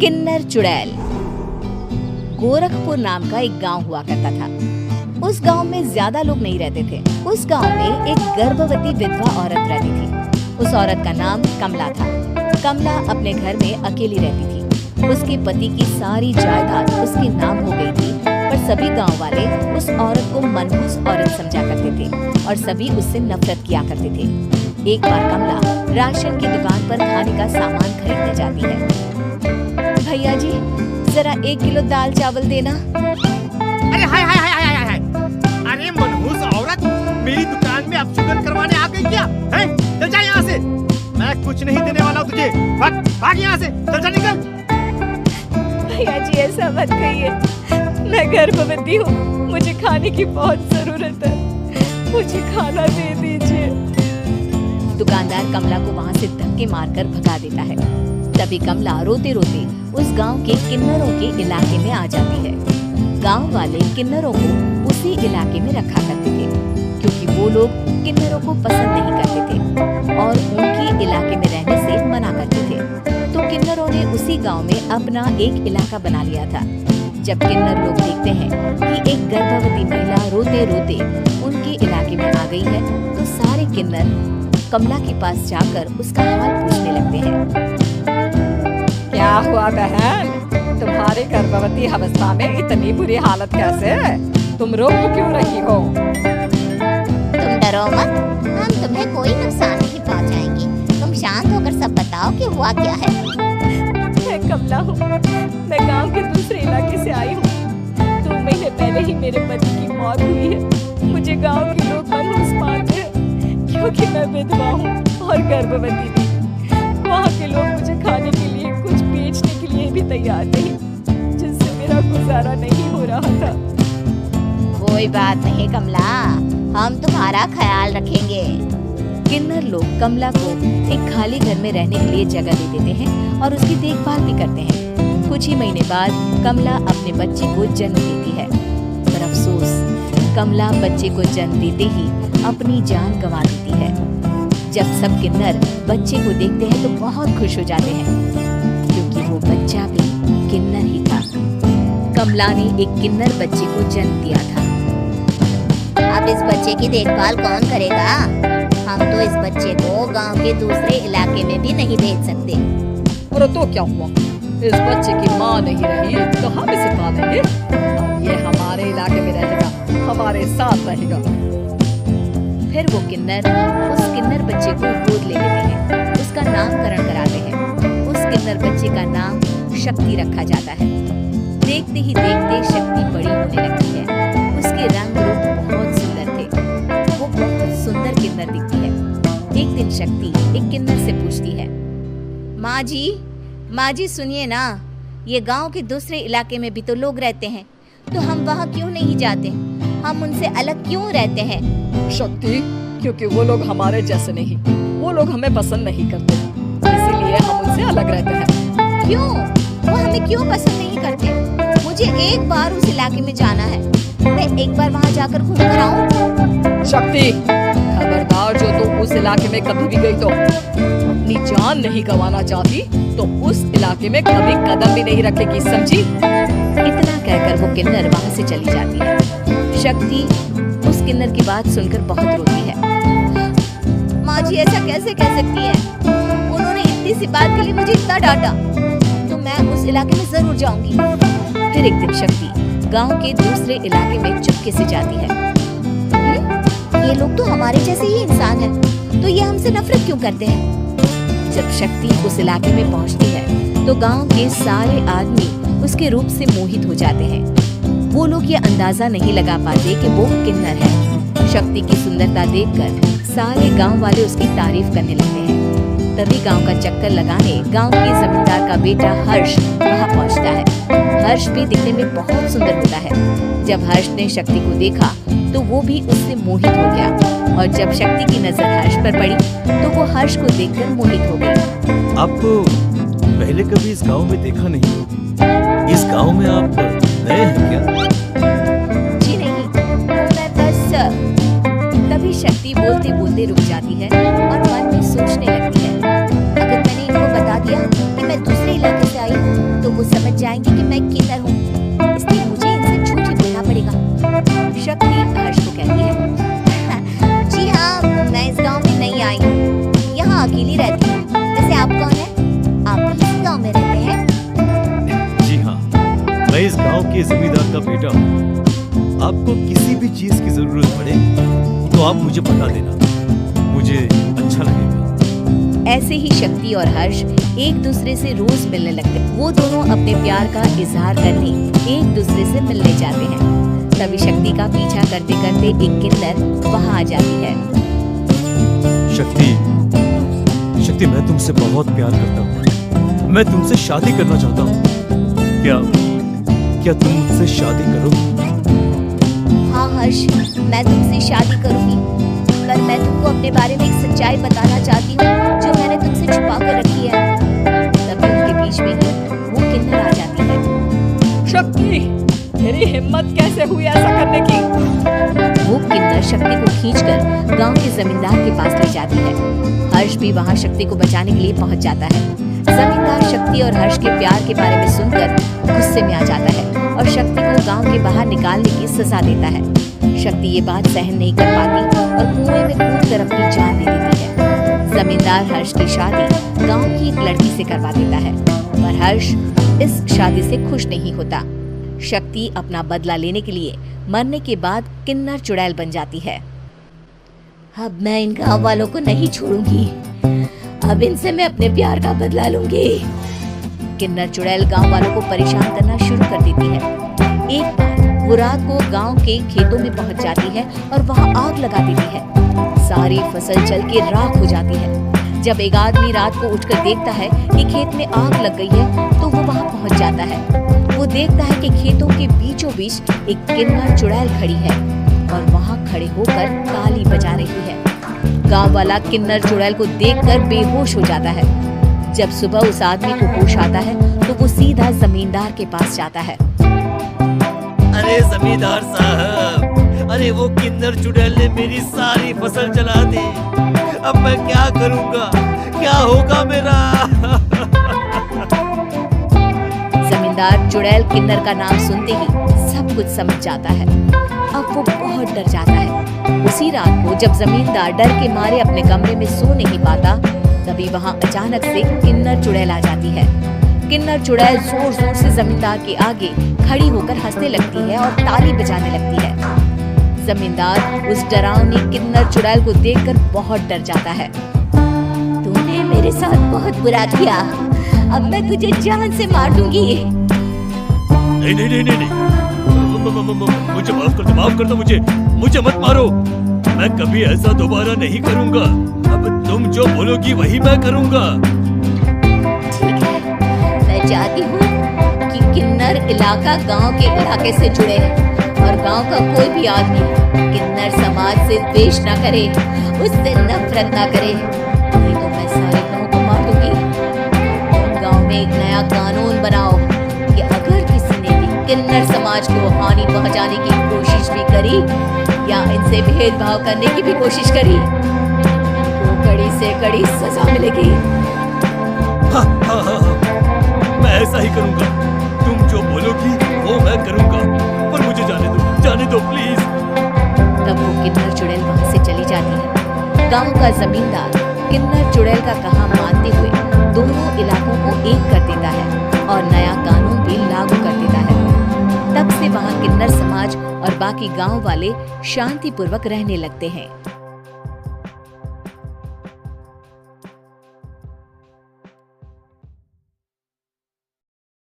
किन्नर चुड़ैल। गोरखपुर नाम का एक गांव हुआ करता था। उस गांव में ज्यादा लोग नहीं रहते थे। उस गांव में एक गर्भवती विधवा औरत रहती थी। उस औरत का नाम कमला था। कमला अपने घर में अकेली रहती थी। उसके पति की सारी जायदाद उसके नाम हो गई थी, पर सभी गांव वाले उस औरत को मनहूस औरत समझा करते थे और सभी उससे नफरत किया करते थे। एक बार कमला राशन की दुकान पर खाने का सामान खरीदने जाती है। भैया जी, जरा 1 किलो दाल चावल देना। अरे हाय हाय हाय हाय हाय, अरे मनहूस औरत, मेरी दुकान में अपशगुन करवाने आ गई क्या? हैं? चल जा यहाँ से, मैं कुछ नहीं देने वाला हूँ तुझे। भाग भाग यहाँ से, चल जा निकल। भैया जी ऐसा मत कहिए, मैं गर्भवती हूँ, मुझे खाने की बहुत जरूरत है, मुझे खाना दे दीजिए। दुकानदार कमला को वहाँ से धक्के मारकर भगा देता है। तभी कमला रोते रोते उस गांव के किन्नरों के इलाके में आ जाती है। गांव वाले किन्नरों को उसी इलाके में रखा करते थे, क्योंकि वो लोग किन्नरों को पसंद नहीं करते थे और उनके इलाके में रहने से मना करते थे। तो किन्नरों ने उसी गांव में अपना एक इलाका बना लिया था। जब किन्नर लोग देखते हैं कि एक गर्भवती महिला रोते रोते उनके इलाके में आ गई है, तो सारे किन्नर कमला के पास जाकर उसका हाल पूछने लगते हैं। क्या हुआ बहन, तुम्हारी गर्भवती अवस्था में इतनी बुरी हालत कैसे? तुम रो क्यों रही हो? तुम डरो मत, हम तुम्हें कोई नुकसान नहीं पहुंचाएंगे। तुम शांत होकर सब बताओ कि हुआ क्या है। मैं कमला हूँ, मैं गांव के दूसरे इलाके से आई हूँ। 2 महीने पहले ही मेरे पति की मौत हुई है। मुझे गांव के लोग मनहूस मानते हैं, क्योंकि मैं विधवा हूँ और गर्भवती भी। वहाँ के लोग मुझे खाने के लिए कुछ बेचने के लिए भी तैयार नहीं, जिससे मेरा गुजारा नहीं हो रहा था। कोई बात नहीं कमला, हम तुम्हारा ख्याल रखेंगे। किन्नर लोग कमला को एक खाली घर में रहने के लिए जगह दे देते हैं और उसकी देखभाल भी करते हैं। कुछ ही महीने बाद कमला अपने बच्चे को जन्म देती है, पर अफसोस कमला बच्चे को जन्म देते ही अपनी जान गंवा देती है। जब सब किन्नर बच्चे को देखते हैं तो बहुत खुश हो जाते हैं, क्योंकि वो बच्चा भी किन्नर ही था। कमला ने एक किन्नर बच्चे को जन्म दिया था। अब इस बच्चे की देखभाल कौन करेगा? हम तो इस बच्चे को गांव के दूसरे इलाके में भी नहीं भेज सकते। और तो क्या हुआ, इस बच्चे की माँ नहीं रही तो हम इसे पालेंगे। ये हमारे इलाके में रहेगा, हमारे साथ रहेगा। फिर वो किन्नर उस किन्नर बच्चे को गोद ले लेते हैं, उसका नामकरण कराते हैं। उस किन्नर बच्चे का नाम शक्ति रखा जाता है। देखते ही देखते शक्ति बड़ी होने लगती है। उसके रंग रूप बहुत सुंदर थे। वो बहुत सुंदर किन्नर दिखती है। एक दिन शक्ति एक किन्नर से पूछती है, माँ जी सुनिए ना, ये गांव के दूसरे इलाके में भी तो लोग रहते हैं, तो हम वहाँ क्यों नहीं जाते? हम उनसे अलग क्यों रहते हैं? शक्ति, क्योंकि वो लोग हमारे जैसे नहीं, वो लोग हमें पसंद नहीं करते, इसीलिए हम उनसे अलग रहते हैं। क्यों? वो हमें क्यों पसंद नहीं करते? मुझे एक बार उस इलाके में जाना है, मैं एक बार वहाँ जाकर घूम कर आऊँ। शक्ति, खबरदार, जो तुम उस इलाके में कभी भी गई तो अपनी जान नहीं गंवाना चाहती तो उस इलाके में कभी कदम भी नहीं रखेगी, समझी? इतना कहकर वो किन्नर वहाँ से चली जाती है। शक्ति उस किन्नर की बात सुनकर बहुत रोती है। माँ जी ऐसा कैसे कह सकती है? उन्होंने इतनी सी बात के लिए मुझे इतना डांटा, तो मैं उस इलाके में जरूर जाऊंगी। फिर एक दिन शक्ति गांव के दूसरे इलाके में चुपके से जाती है। ये लोग तो हमारे जैसे ही इंसान हैं, तो ये हमसे नफरत क्यों करते हैं? जब शक्ति उस इलाके में पहुंचती है तो गांव के सारे आदमी उसके रूप से मोहित हो जाते हैं। वो लोग ये अंदाजा नहीं लगा पाते कि वो किन्नर है। शक्ति की सुंदरता देखकर सारे गांव वाले उसकी तारीफ करने लगते हैं। तभी गांव का चक्कर लगाने गांव के जमींदार का बेटा हर्ष वहां पहुंचता है। हर्ष भी दिखने में बहुत सुंदर होता है। जब हर्ष ने शक्ति को देखा तो वो भी उससे मोहित हो गया, और जब शक्ति की नजर हर्ष पर पड़ी तो वो हर्ष को देखकर मोहित हो गई। आपको पहले कभी इस गांव में देखा नहीं। इस गांव में आप नए हैं क्या? जी नहीं, मैं बस। तभी शक्ति बोलते बोलते रुक जाती है और मन में सोचने लगती है, अगर मैंने इनको बता दिया कि मैं दूसरे इलाके से आई हूँ तो जाएंगे कि मैं किन्नर हूँ, इसलिए मुझे इनसे झूठ ही बोलना पड़ेगा। शक्ति हर्ष को कहती है, जी हाँ, मैं इस गांव में नहीं आई हूँ, यहाँ अकेली रहती हूँ। वैसे आप कौन है? आप भी इस गांव में रहते हैं? जी हाँ, मैं इस गांव के जमींदार का बेटा हूँ। आपको किसी भी चीज की जरूरत पड़े तो आप मुझे बता देना, मुझे अच्छा लगेगा। ऐसे ही शक्ति और हर्ष एक दूसरे से रोज मिलने लगते। वो दोनों अपने प्यार का इजहार करने एक दूसरे से मिलने जाते हैं। तभी शक्ति का पीछा करते करते एक किन्नर वहाँ आ जाती है। शक्ति, शक्ति, मैं तुमसे बहुत प्यार करता हूँ। मैं तुमसे शादी करना चाहता हूँ। क्या तुम मुझसे शादी करोगी? हाँ हर्ष, मैं तुमसे शादी करूंगी, पर मैं तुमको अपने बारे में एक सच्चाई बताना चाहती हूँ जो मैंने तुमसे छुपा कर रखी है। तभी उनके बीच में ही वो किन्नर आ जाती है। शक्ति, तेरी हिम्मत कैसे हुई ऐसा करने की? वो किन्नर शक्ति को खींचकर गांव के जमींदार के पास ले जाती है। हर्ष भी वहां शक्ति को बचाने के लिए पहुंच जाता है। जमींदार शक्ति और हर्ष के प्यार के बारे में सुनकर गुस्से में आ जाता है और शक्ति को गांव के बाहर निकालने की सजा देता है। शक्ति ये बात सहन नहीं कर पाती और कुएं में कूदकर अपनी जान दे देती है। जमींदार हर्ष की शादी गांव की एक लड़की से करवा देता है, पर हर्ष इस शादी से खुश नहीं होता। शक्ति अपना बदला लेने के लिए मरने के बाद किन्नर चुड़ैल बन जाती है। अब मैं इन गांव वालों को नहीं छोड़ूंगी, अब इनसे मैं अपने प्यार का बदला लूंगी। किन्नर चुड़ैल गांव वालों को परेशान करना शुरू कर देती है। एक बार वो रात को गांव के खेतों में पहुंच जाती है और वहां आग लगा देती है। सारी फसल जल के राख हो जाती है। जब एक आदमी रात को उठकर देखता है कि खेत में आग लग गई है तो वो वहां पहुंच जाता है। वो देखता है कि खेतों के बीचों बीच एक किन्नर चुड़ैल खड़ी है और वहां खड़े होकर ताली बजा रही है। गांव वाला किन्नर चुड़ैल को देखकर बेहोश हो जाता है। जब सुबह उस आदमी को होश आता है तो वो सीधा जमींदार के पास जाता है। अरे जमींदार साहब, अरे वो किन्नर चुड़ैल ने मेरी सारी फसल जला दी। अब मैं क्या करूंगा? क्या होगा मेरा? जमींदार चुड़ैल किन्नर का नाम सुनते ही सब कुछ समझ जाता है। अब वो बहुत डर जाता है। उसी रात को जब जमींदार डर के मारे अपने कमरे में सो नहीं पाता, तभी वहां अचानक से किन्नर चुड़ैल आ जाती है। किन्नर चुड़ैल जोर जोर से जमींदार के आगे खड़ी होकर हंसने लगती है और ताली बजाने लगती है। जमींदार उस डरावनी किन्नर चुड़ैल को देखकर बहुत डर जाता है। तूने मेरे साथ बहुत बुरा किया, अब मैं तुझे जान से मार दूंगी। नहीं नहीं नहीं नहीं, मुझे माफ कर दो, मुझे मत मारो। मैं कभी ऐसा दोबारा नहीं करूंगा। अब तुम जो बोलोगी वही मैं करूंगा। ठीक है, मैं चाहती हूँ कि किन्नर इलाका गांव के इलाके से जुड़े और गांव का कोई भी आदमी किन्नर समाज से द्वेष न करे, उससे नफरत न करे, नहीं तो मैं सारे गांव को मार दूंगी। गांव में एक नया कानून बनाओ कि अगर किसी ने भी किन्नर समाज को हानि पहुंचाने की कोशिश भी करी या इनसे भेदभाव करने की भी कोशिश करी तो कड़ी से कड़ी सजा मिलेगी। हाँ, मैं ऐसा ही करूंगा। तुम जो बोलोगी वो मैं करूंगा, पर मुझे जाने दो प्लीज। तब वो किन्नर चुड़ैल वहां से चली जाती है। गांव का जमींदार किन्नर चुड़ैल का कहा मानते हुए दोनों इलाकों को एक कर देता है और नया कानून भी लागू कर देता है। तब से वहां किन्नर समाज और बाकी गांव वाले शांतिपूर्वक रहने लगते हैं।